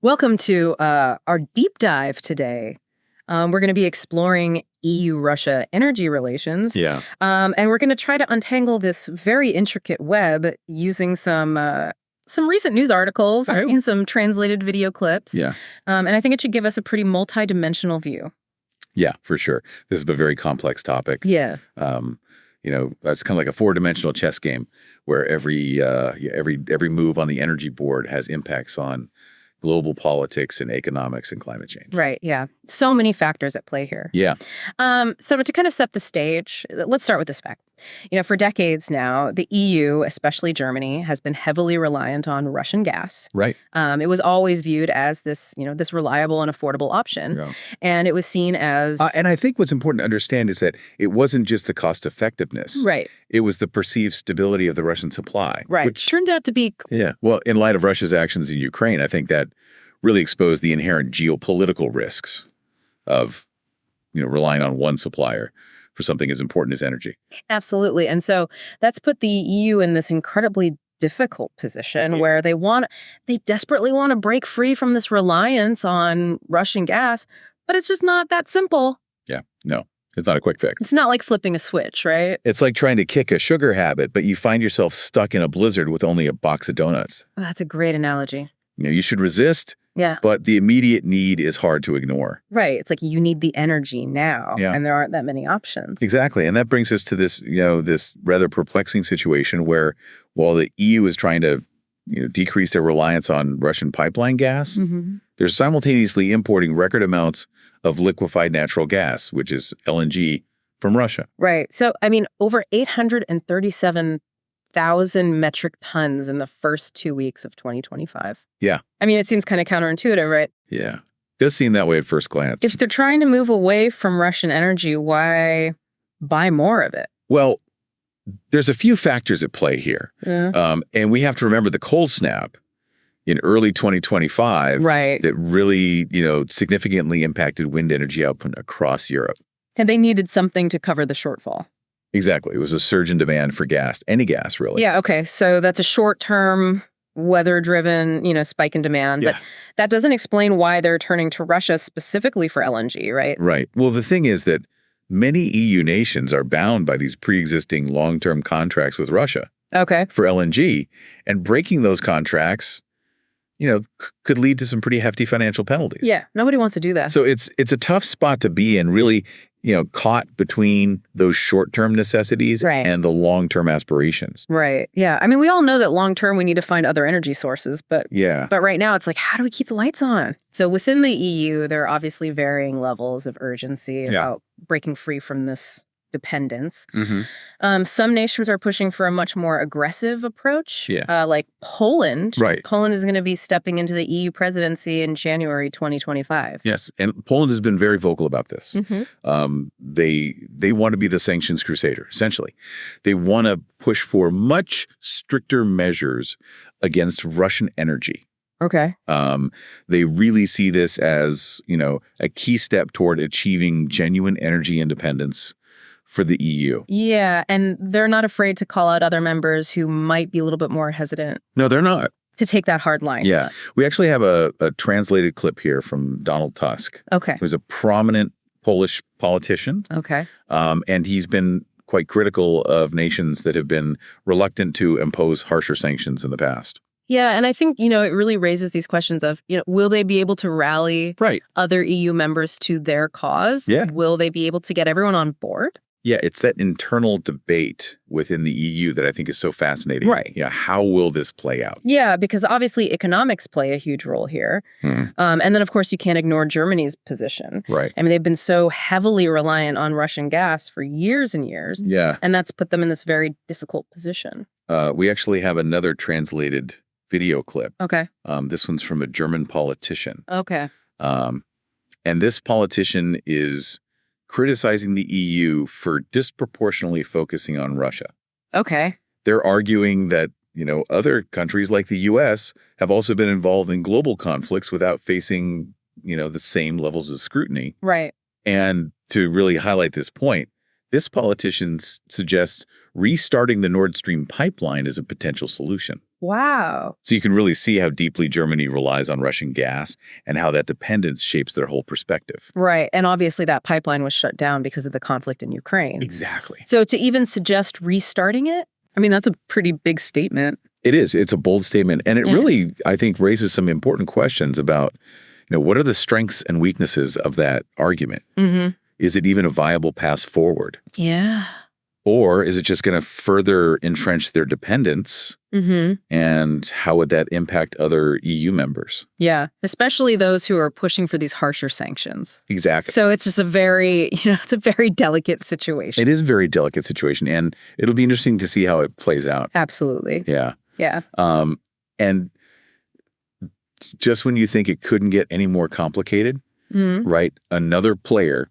Welcome to our deep dive today. We're going to be exploring EU-Russia energy relations. Yeah. And we're going to try to untangle this very intricate web using some recent news articles and some translated video clips. Yeah. And I think it should give us a pretty multi-dimensional view. Yeah, for sure. This is a very complex topic. Yeah. It's kind of like a four-dimensional chess game where every move on the energy board has impacts on global politics and economics and climate change. Right. Yeah. So many factors at play here. Yeah. So to kind of set the stage, let's start with this fact. For decades now, the EU, especially Germany, has been heavily reliant on Russian gas. Right. It was always viewed as this reliable and affordable option. Yeah. And it was seen as... and I think what's important to understand is that it wasn't just the cost effectiveness. Right. It was the perceived stability of the Russian supply. Right. Which turned out to be... Yeah. Well, in light of Russia's actions in Ukraine, I think that really exposed the inherent geopolitical risks of, relying on one supplier for something as important as energy. Absolutely. And so that's put the EU in this incredibly difficult position where they desperately want to break free from this reliance on Russian gas, but it's just not that simple. Yeah, no, it's not a quick fix. It's not like flipping a switch, right? It's like trying to kick a sugar habit, but you find yourself stuck in a blizzard with only a box of donuts. Oh, that's a great analogy. You should resist. Yeah. But the immediate need is hard to ignore. Right. It's like you need the energy now. Yeah. And there aren't that many options. Exactly. And that brings us to this, this rather perplexing situation where while the EU is trying to, decrease their reliance on Russian pipeline gas, they're simultaneously importing record amounts of liquefied natural gas, which is LNG, from Russia. Right. So, over 837,000 metric tons in the first 2 weeks of 2025. Yeah. It seems kind of counterintuitive, right? Yeah. Does seem that way at first glance. If they're trying to move away from Russian energy, why buy more of it? Well, there's a few factors at play here. Yeah. And we have to remember the cold snap in early 2025 right. that really, significantly impacted wind energy output across Europe. And they needed something to cover the shortfall. Exactly. It was a surge in demand for gas, any gas, really. Yeah, okay. So that's a short-term, weather-driven, spike in demand. Yeah. But that doesn't explain why they're turning to Russia specifically for LNG, right? Right. Well, the thing is that many EU nations are bound by these pre-existing long-term contracts with Russia. Okay. For LNG, and breaking those contracts, could lead to some pretty hefty financial penalties. Yeah, nobody wants to do that. So it's a tough spot to be in, really, caught between those short-term necessities and the long-term aspirations. Right. Yeah. We all know that long-term we need to find other energy sources, but right now it's like, how do we keep the lights on? So within the EU, there are obviously varying levels of urgency about breaking free from this dependence. Some nations are pushing for a much more aggressive approach, like Poland. Right. Poland is going to be stepping into the EU presidency in January 2025. Yes, and Poland has been very vocal about this. They want to be the sanctions crusader, essentially. They want to push for much stricter measures against Russian energy. Okay. They really see this as, a key step toward achieving genuine energy independence for the EU. Yeah, and they're not afraid to call out other members who might be a little bit more hesitant. No, they're not. To take that hard line. Yeah. We actually have a translated clip here from Donald Tusk. Okay. Who's a prominent Polish politician. Okay. And he's been quite critical of nations that have been reluctant to impose harsher sanctions in the past. Yeah, and I think, it really raises these questions of, will they be able to rally other EU members to their cause? Yeah. Will they be able to get everyone on board? Yeah, it's that internal debate within the EU that I think is so fascinating. Right. How will this play out? Yeah, because obviously economics play a huge role here. And then, of course, you can't ignore Germany's position. Right. They've been so heavily reliant on Russian gas for years and years. Yeah. And that's put them in this very difficult position. We actually have another translated video clip. Okay. This one's from a German politician. Okay. And this politician is criticizing the EU for disproportionately focusing on Russia. Okay. They're arguing that, other countries like the US have also been involved in global conflicts without facing, the same levels of scrutiny. Right. And to really highlight this point, this politician suggests restarting the Nord Stream pipeline is a potential solution. Wow. So you can really see how deeply Germany relies on Russian gas and how that dependence shapes their whole perspective. Right. And obviously that pipeline was shut down because of the conflict in Ukraine. Exactly. So to even suggest restarting it, I mean, that's a pretty big statement. It is. It's a bold statement. And it really, I think, raises some important questions about, what are the strengths and weaknesses of that argument? Mm-hmm. Is it even a viable path forward? Yeah. Or is it just going to further entrench their dependence? Mm-hmm. And how would that impact other EU members? Yeah, especially those who are pushing for these harsher sanctions. Exactly. So it's just a very, it's a very delicate situation. It is a very delicate situation, and it'll be interesting to see how it plays out. Absolutely. Yeah. Yeah. And just when you think it couldn't get any more complicated, right, another player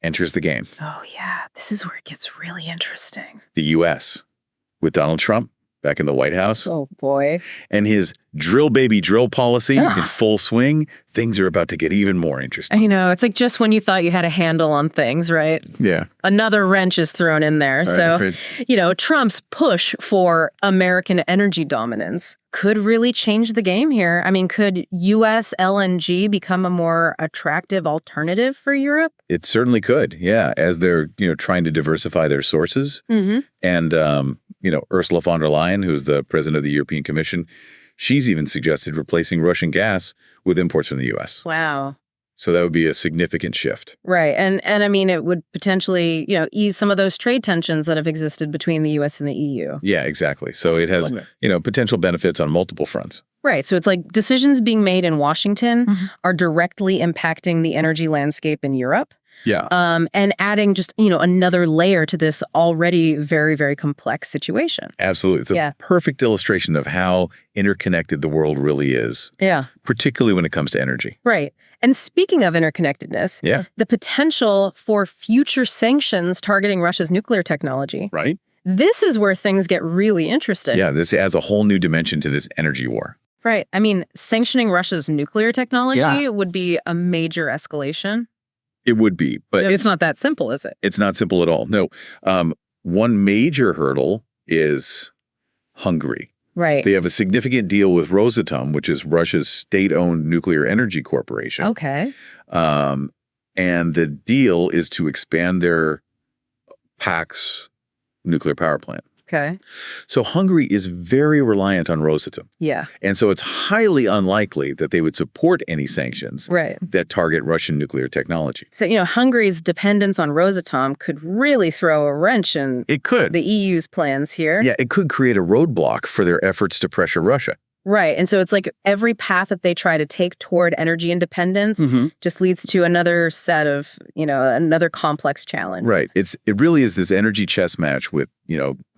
enters the game. Oh, yeah. This is where it gets really interesting. The U.S. with Donald Trump back in the White House. Oh, boy. And his drill baby drill policy in full swing. Things are about to get even more interesting. I know. It's like just when you thought you had a handle on things, right? Yeah. Another wrench is thrown in there. Right. Trump's push for American energy dominance could really change the game here. I mean, could U.S. LNG become a more attractive alternative for Europe? It certainly could, yeah, as they're, trying to diversify their sources. Mm-hmm. And, Ursula von der Leyen, who's the president of the European Commission, she's even suggested replacing Russian gas with imports from the U.S. Wow. So that would be a significant shift. Right. And I mean, it would potentially, ease some of those trade tensions that have existed between the U.S. and the EU. Yeah, exactly. So it has, potential benefits on multiple fronts. Right. So it's like decisions being made in Washington are directly impacting the energy landscape in Europe. Yeah. And adding just, another layer to this already very, very complex situation. Absolutely. It's a perfect illustration of how interconnected the world really is. Yeah. Particularly when it comes to energy. Right. And speaking of interconnectedness, the potential for future sanctions targeting Russia's nuclear technology. Right. This is where things get really interesting. Yeah, this adds a whole new dimension to this energy war. Right. I mean, sanctioning Russia's nuclear technology would be a major escalation. It would be, but it's not that simple, is it? It's not simple at all. No. One major hurdle is Hungary. Right. They have a significant deal with Rosatom, which is Russia's state-owned nuclear energy corporation. Okay. And the deal is to expand their PAX nuclear power plant. Okay. So Hungary is very reliant on Rosatom. Yeah. And so it's highly unlikely that they would support any sanctions that target Russian nuclear technology. So, Hungary's dependence on Rosatom could really throw a wrench in the EU's plans here. Yeah, it could create a roadblock for their efforts to pressure Russia. Right. And so it's like every path that they try to take toward energy independence just leads to another set of, another complex challenge. Right. It really is this energy chess match with,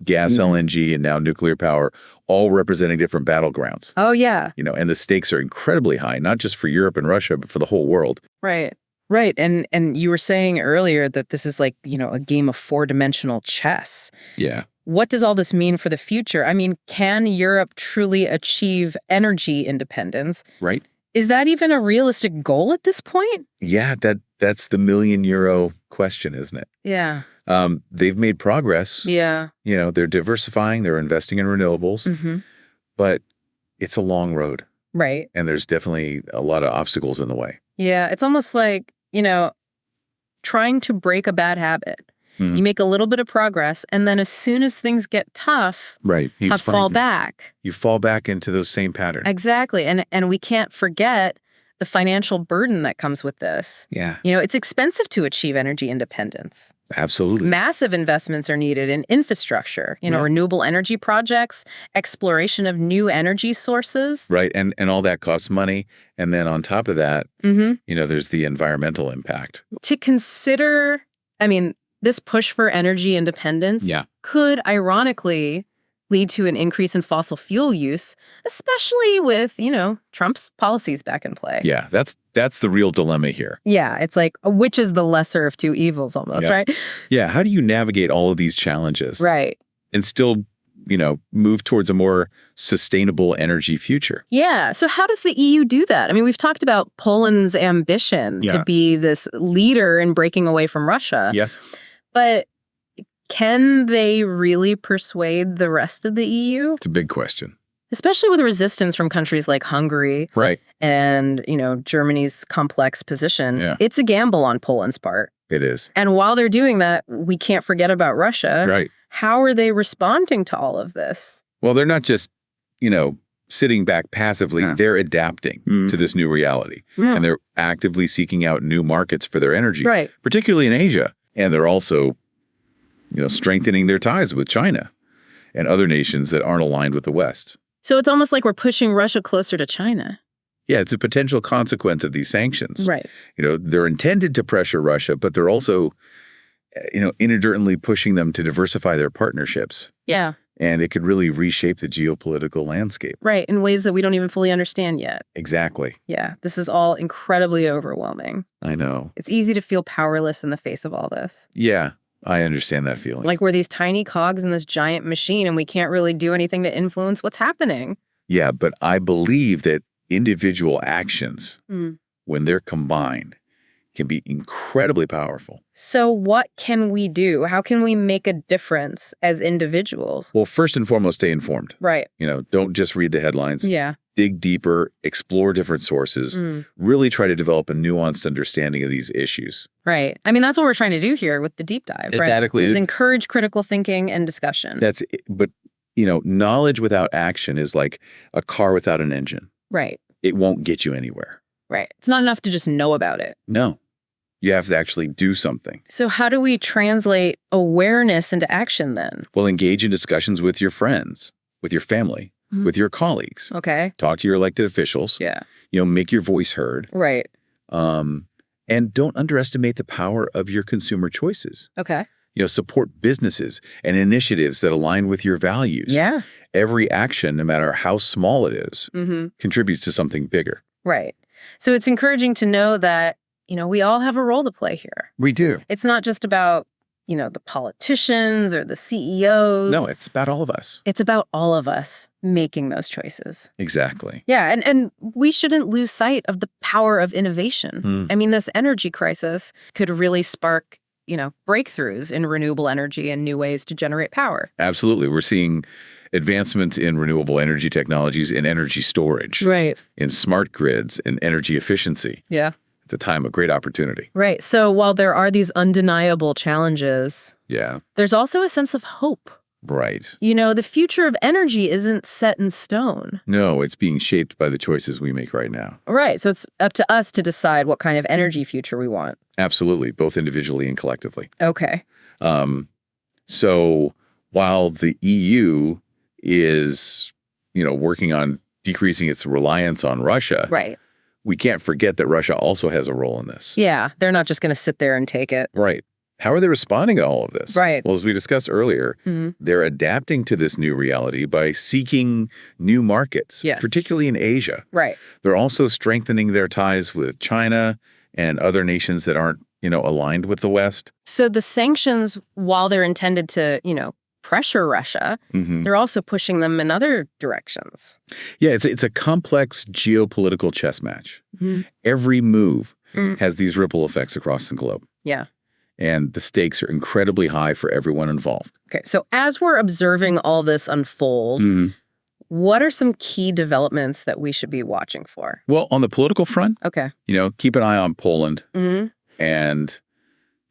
gas, LNG, and now nuclear power, all representing different battlegrounds. Oh, yeah. And the stakes are incredibly high, not just for Europe and Russia, but for the whole world. Right. Right. And you were saying earlier that this is like, a game of four-dimensional chess. Yeah. What does all this mean for the future? I mean, can Europe truly achieve energy independence? Right. Is that even a realistic goal at this point? Yeah, that's the €1,000,000 question, isn't it? Yeah. They've made progress. Yeah. They're diversifying, they're investing in renewables, but it's a long road. Right. And there's definitely a lot of obstacles in the way. Yeah. It's almost like, trying to break a bad habit. You make a little bit of progress, and then as soon as things get tough, fall back. You fall back into those same patterns. Exactly. And we can't forget the financial burden that comes with this. Yeah. It's expensive to achieve energy independence. Absolutely. Massive investments are needed in infrastructure, renewable energy projects, exploration of new energy sources. Right. And all that costs money. And then on top of that, there's the environmental impact. To consider, this push for energy independence could ironically lead to an increase in fossil fuel use, especially with, Trump's policies back in play. Yeah, that's the real dilemma here. Yeah, it's like, which is the lesser of two evils almost, right? Yeah, how do you navigate all of these challenges? Right. And still, move towards a more sustainable energy future? Yeah, so how does the EU do that? I mean, we've talked about Poland's ambition to be this leader in breaking away from Russia. Yeah. But can they really persuade the rest of the EU? It's a big question. Especially with resistance from countries like Hungary. Right. And, Germany's complex position. Yeah. It's a gamble on Poland's part. It is. And while they're doing that, we can't forget about Russia. Right. How are they responding to all of this? Well, they're not just, sitting back passively. Yeah. They're adapting to this new reality. Yeah. And they're actively seeking out new markets for their energy. Right. Particularly in Asia. And they're also, strengthening their ties with China and other nations that aren't aligned with the West. So it's almost like we're pushing Russia closer to China. Yeah, it's a potential consequence of these sanctions. Right. They're intended to pressure Russia, but they're also, inadvertently pushing them to diversify their partnerships. Yeah. And it could really reshape the geopolitical landscape. Right, in ways that we don't even fully understand yet. Exactly. Yeah, this is all incredibly overwhelming. I know. It's easy to feel powerless in the face of all this. Yeah, I understand that feeling. Like we're these tiny cogs in this giant machine and we can't really do anything to influence what's happening. Yeah, but I believe that individual actions, when they're combined, can be incredibly powerful. So what can we do? How can we make a difference as individuals? Well, first and foremost, stay informed. Right. Don't just read the headlines. Yeah. Dig deeper, explore different sources, really try to develop a nuanced understanding of these issues. Right. I mean, that's what we're trying to do here with the deep dive. Exactly. Right? Is encourage critical thinking and discussion. That's it. But, knowledge without action is like a car without an engine. Right. It won't get you anywhere. Right. It's not enough to just know about it. No. You have to actually do something. So how do we translate awareness into action then? Well, engage in discussions with your friends, with your family, with your colleagues. Okay. Talk to your elected officials. Yeah. Make your voice heard. Right. And don't underestimate the power of your consumer choices. Okay. Support businesses and initiatives that align with your values. Yeah. Every action, no matter how small it is, contributes to something bigger. Right. So it's encouraging to know that we all have a role to play here. We do. It's not just about, the politicians or the CEOs. No, it's about all of us. It's about all of us making those choices. Exactly. Yeah, and we shouldn't lose sight of the power of innovation. I mean, this energy crisis could really spark, breakthroughs in renewable energy and new ways to generate power. Absolutely. We're seeing advancements in renewable energy technologies, in energy storage. Right. In smart grids, and energy efficiency. Yeah. It's a time of great opportunity. Right. So while there are these undeniable challenges, there's also a sense of hope. Right. The future of energy isn't set in stone. No, it's being shaped by the choices we make right now. Right. So it's up to us to decide what kind of energy future we want. Absolutely, both individually and collectively. Okay. So while the EU is, working on decreasing its reliance on Russia. Right. We can't forget that Russia also has a role in this. Yeah, they're not just going to sit there and take it. Right. How are they responding to all of this? Right. Well, as we discussed earlier, they're adapting to this new reality by seeking new markets, particularly in Asia. Right. They're also strengthening their ties with China and other nations that aren't, aligned with the West. So the sanctions, while they're intended to, pressure Russia, they're also pushing them in other directions. Yeah, it's a complex geopolitical chess match. Every move has these ripple effects across the globe. Yeah. And the stakes are incredibly high for everyone involved. Okay, so as we're observing all this unfold, what are some key developments that we should be watching for? Well, on the political front, keep an eye on Poland and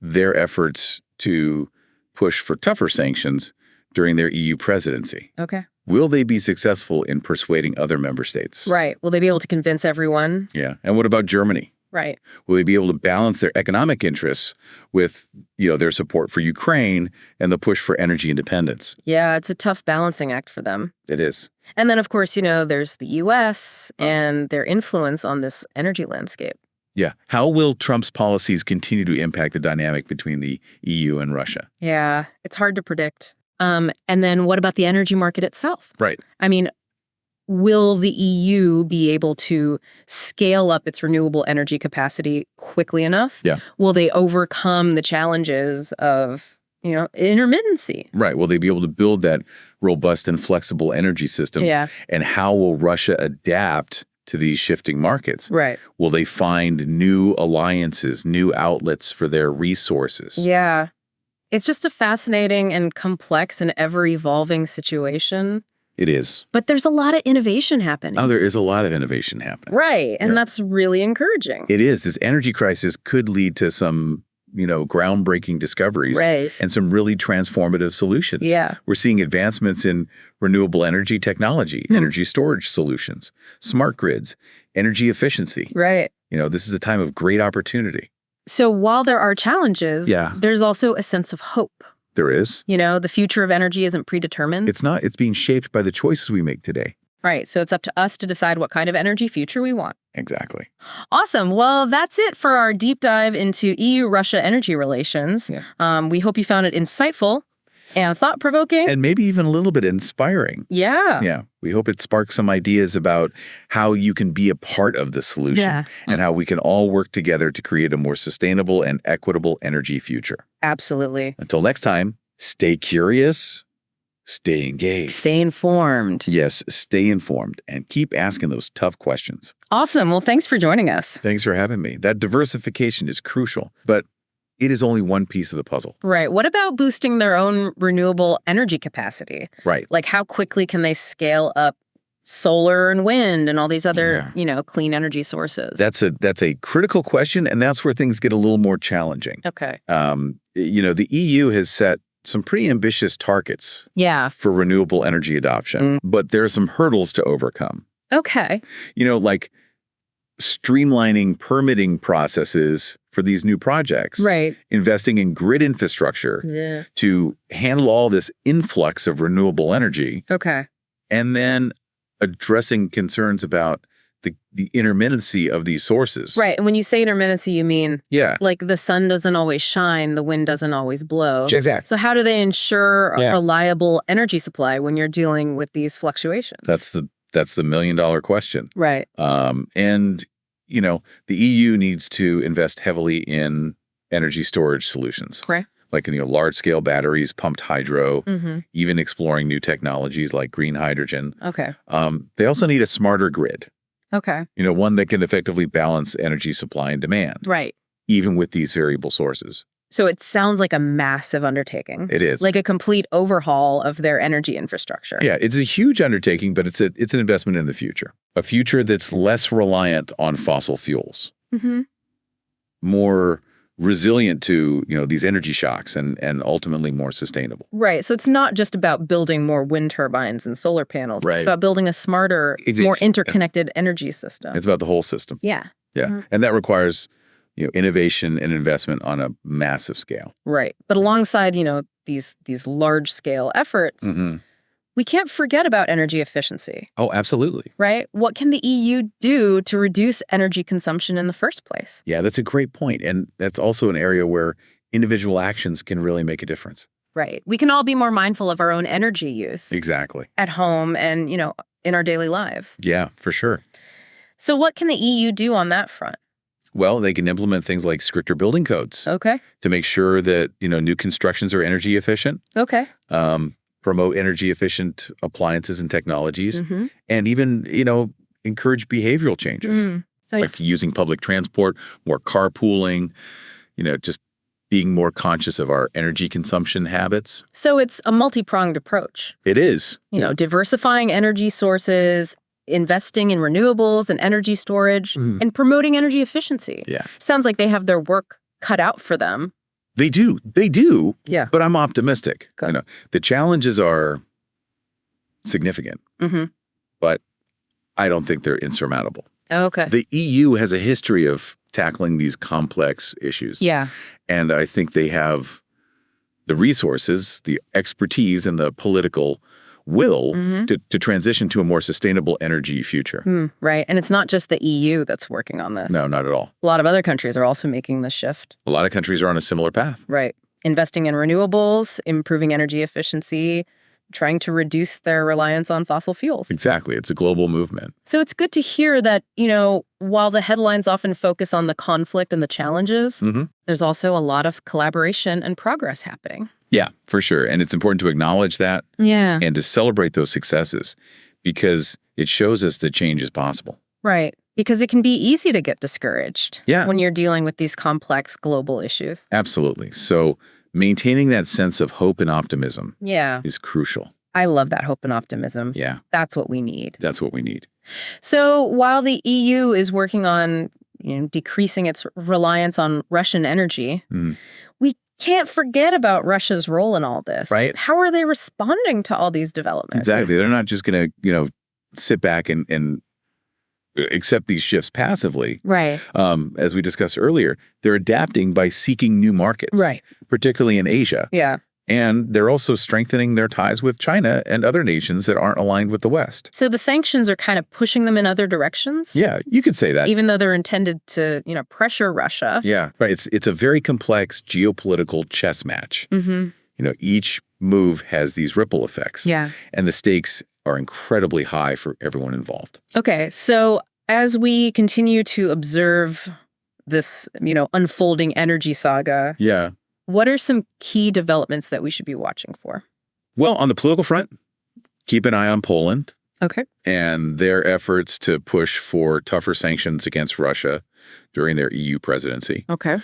their efforts to push for tougher sanctions during their EU presidency. Okay. Will they be successful in persuading other member states? Right. Will they be able to convince everyone? Yeah. And what about Germany? Right. Will they be able to balance their economic interests with, their support for Ukraine and the push for energy independence? Yeah, it's a tough balancing act for them. It is. And then, of course, there's the U.S. and their influence on this energy landscape. Yeah. How will Trump's policies continue to impact the dynamic between the EU and Russia? Yeah, it's hard to predict. And then what about the energy market itself? Right. I mean, will the EU be able to scale up its renewable energy capacity quickly enough? Yeah. Will they overcome the challenges of, intermittency? Right. Will they be able to build that robust and flexible energy system? Yeah. And how will Russia adapt to these shifting markets? Right. Will they find new alliances, new outlets for their resources? Yeah. It's just a fascinating and complex and ever-evolving situation. It is. But there's a lot of innovation happening. Oh, there is a lot of innovation happening. Right. And that's really encouraging. It is. This energy crisis could lead to some, groundbreaking discoveries and some really transformative solutions. Yeah. We're seeing advancements in renewable energy technology, energy storage solutions, smart grids, energy efficiency. Right. This is a time of great opportunity. So while there are challenges, there's also a sense of hope. There is. The future of energy isn't predetermined. It's not. It's being shaped by the choices we make today. Right. So it's up to us to decide what kind of energy future we want. Exactly. Awesome. Well, that's it for our deep dive into EU-Russia energy relations. Yeah. We hope you found it insightful and thought-provoking. And maybe even a little bit inspiring. Yeah. Yeah. We hope it sparks some ideas about how you can be a part of the solution and how we can all work together to create a more sustainable and equitable energy future. Absolutely. Until next time, stay curious, stay engaged. Stay informed. Yes, stay informed and keep asking those tough questions. Awesome. Well, thanks for joining us. Thanks for having me. That diversification is crucial, but it is only one piece of the puzzle. Right. What about boosting their own renewable energy capacity? Right. Like how quickly can they scale up solar and wind and all these other, clean energy sources? That's a critical question, and that's where things get a little more challenging. Okay. The EU has set some pretty ambitious targets for renewable energy adoption, but there are some hurdles to overcome. Okay. Like streamlining permitting processes for these new projects. Right. Investing in grid infrastructure to handle all this influx of renewable energy. Okay. And then addressing concerns about the intermittency of these sources. Right. And when you say intermittency, you mean like the sun doesn't always shine, the wind doesn't always blow. Exactly. So how do they ensure a reliable energy supply when you're dealing with these fluctuations? That's the $1 million question. Right. And the EU needs to invest heavily in energy storage solutions. Okay. Like large scale batteries, pumped hydro, even exploring new technologies like green hydrogen. Okay. They also need a smarter grid. Okay. One that can effectively balance energy supply and demand. Right. Even with these variable sources. So it sounds like a massive undertaking. It is. Like a complete overhaul of their energy infrastructure. Yeah, it's a huge undertaking, but it's an investment in the future. A future that's less reliant on fossil fuels. More resilient to, these energy shocks and ultimately more sustainable. Right. So it's not just about building more wind turbines and solar panels. Right. It's about building a smarter, more interconnected energy system. It's about the whole system. Yeah. Yeah. And that requires, innovation and investment on a massive scale. Right. But alongside, these large scale efforts, we can't forget about energy efficiency. Oh, absolutely. Right? What can the EU do to reduce energy consumption in the first place? Yeah, that's a great point. And that's also an area where individual actions can really make a difference. Right. We can all be more mindful of our own energy use. Exactly. At home and, in our daily lives. Yeah, for sure. So what can the EU do on that front? Well, they can implement things like stricter building codes. Okay. To make sure that, new constructions are energy efficient. Okay. Promote energy efficient appliances and technologies, and even, encourage behavioral changes, like using public transport, more carpooling, just being more conscious of our energy consumption habits. So it's a multi-pronged approach. It is. Diversifying energy sources, investing in renewables and energy storage, and promoting energy efficiency. Yeah. Sounds like they have their work cut out for them. They do. Yeah. But I'm optimistic. Good. The challenges are significant, but I don't think they're insurmountable. Okay. The EU has a history of tackling these complex issues. Yeah. And I think they have the resources, the expertise, and the political will to transition to a more sustainable energy future. Right. And it's not just the EU that's working on this. No, not at all. A lot of other countries are also making this shift. A lot of countries are on a similar path. Right. Investing in renewables, improving energy efficiency, trying to reduce their reliance on fossil fuels. Exactly. It's a global movement. So it's good to hear that, while the headlines often focus on the conflict and the challenges, there's also a lot of collaboration and progress happening. Yeah, for sure. And it's important to acknowledge that and to celebrate those successes because it shows us that change is possible. Right. Because it can be easy to get discouraged when you're dealing with these complex global issues. Absolutely. So maintaining that sense of hope and optimism is crucial. I love that hope and optimism. Yeah. That's what we need. That's what we need. So while the EU is working on decreasing its reliance on Russian energy, we can't forget about Russia's role in all this. Right. How are they responding to all these developments? Exactly. They're not just going to, sit back and accept these shifts passively. Right. As we discussed earlier, they're adapting by seeking new markets. Right. Particularly in Asia. Yeah. And they're also strengthening their ties with China and other nations that aren't aligned with the West. So the sanctions are kind of pushing them in other directions? Yeah, you could say that. Even though they're intended to, pressure Russia. Yeah, right. It's a very complex geopolitical chess match. Each move has these ripple effects. Yeah. And the stakes are incredibly high for everyone involved. Okay, so as we continue to observe this, unfolding energy saga. Yeah. What are some key developments that we should be watching for? Well, on the political front, keep an eye on Poland. Okay. And their efforts to push for tougher sanctions against Russia during their EU presidency. Okay.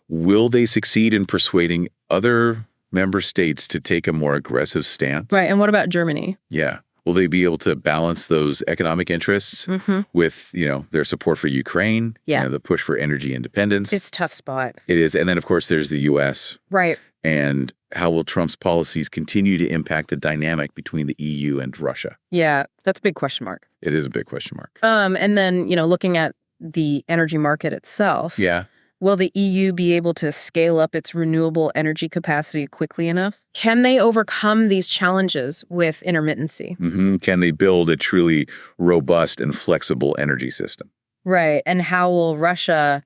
Will they succeed in persuading other member states to take a more aggressive stance? Right. And what about Germany? Yeah. Will they be able to balance those economic interests with, their support for Ukraine? Yeah. The push for energy independence. It's a tough spot. It is. And then, of course, there's the U.S. Right. And how will Trump's policies continue to impact the dynamic between the EU and Russia? Yeah, that's a big question mark. It is a big question mark. And then, looking at the energy market itself. Yeah. Will the EU be able to scale up its renewable energy capacity quickly enough? Can they overcome these challenges with intermittency? Can they build a truly robust and flexible energy system? Right. And how will Russia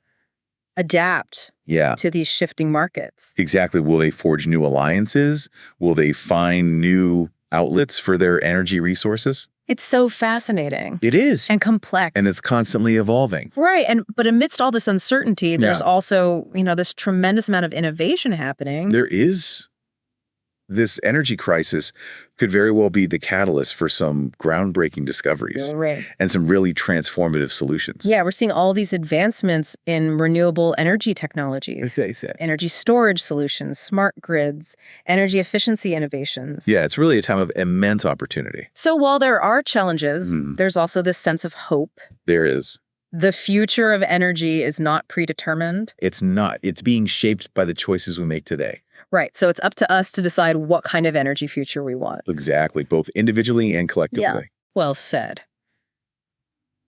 adapt to these shifting markets? Exactly. Will they forge new alliances? Will they find new outlets for their energy resources? It's so fascinating. It is. And complex. And it's constantly evolving. Right. But amidst all this uncertainty, there's also, this tremendous amount of innovation happening. There is. This energy crisis could very well be the catalyst for some groundbreaking discoveries and some really transformative solutions. Yeah, we're seeing all these advancements in renewable energy technologies, energy storage solutions, smart grids, energy efficiency innovations. Yeah, it's really a time of immense opportunity. So while there are challenges, there's also this sense of hope. There is. The future of energy is not predetermined. It's not. It's being shaped by the choices we make today. Right. So it's up to us to decide what kind of energy future we want. Exactly. Both individually and collectively. Yeah. Well said.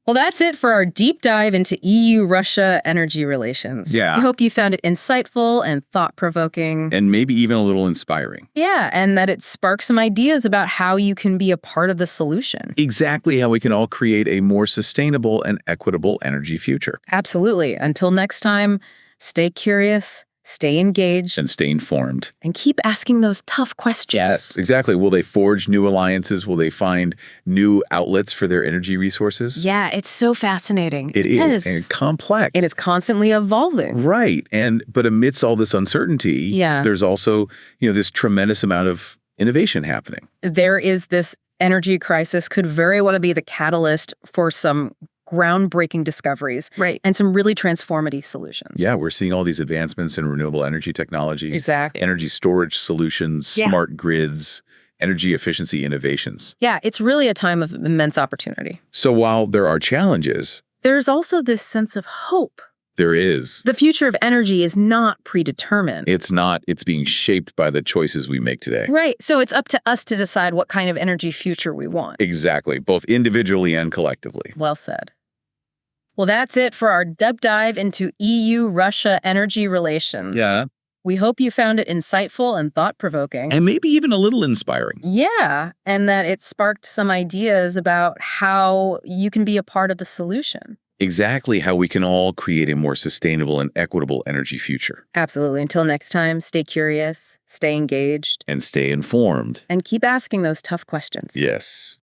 Well, that's it for our deep dive into EU-Russia energy relations. Yeah. I hope you found it insightful and thought-provoking. And maybe even a little inspiring. Yeah, and that it sparks some ideas about how you can be a part of the solution. Exactly how we can all create a more sustainable and equitable energy future. Absolutely. Until next time, stay curious, stay engaged. And stay informed. And keep asking those tough questions. Yes, exactly. Will they forge new alliances? Will they find new outlets for their energy resources? Yeah, it's so fascinating. It is. And complex. And it's constantly evolving. Right. But amidst all this uncertainty, there's also, this tremendous amount of innovation happening. There is this energy crisis could very well be the catalyst for some groundbreaking discoveries and some really transformative solutions. Yeah, we're seeing all these advancements in renewable energy technologies, exactly, energy storage solutions, smart grids, energy efficiency innovations. Yeah, it's really a time of immense opportunity. So while there are challenges, there's also this sense of hope. There is. The future of energy is not predetermined. It's not. It's being shaped by the choices we make today. Right. So it's up to us to decide what kind of energy future we want. Exactly. Both individually and collectively. Well said. Well, that's it for our deep dive into EU-Russia energy relations. Yeah. We hope you found it insightful and thought-provoking. And maybe even a little inspiring. Yeah, and that it sparked some ideas about how you can be a part of the solution. Exactly how we can all create a more sustainable and equitable energy future. Absolutely. Until next time, stay curious, stay engaged. And stay informed. And keep asking those tough questions. Yes.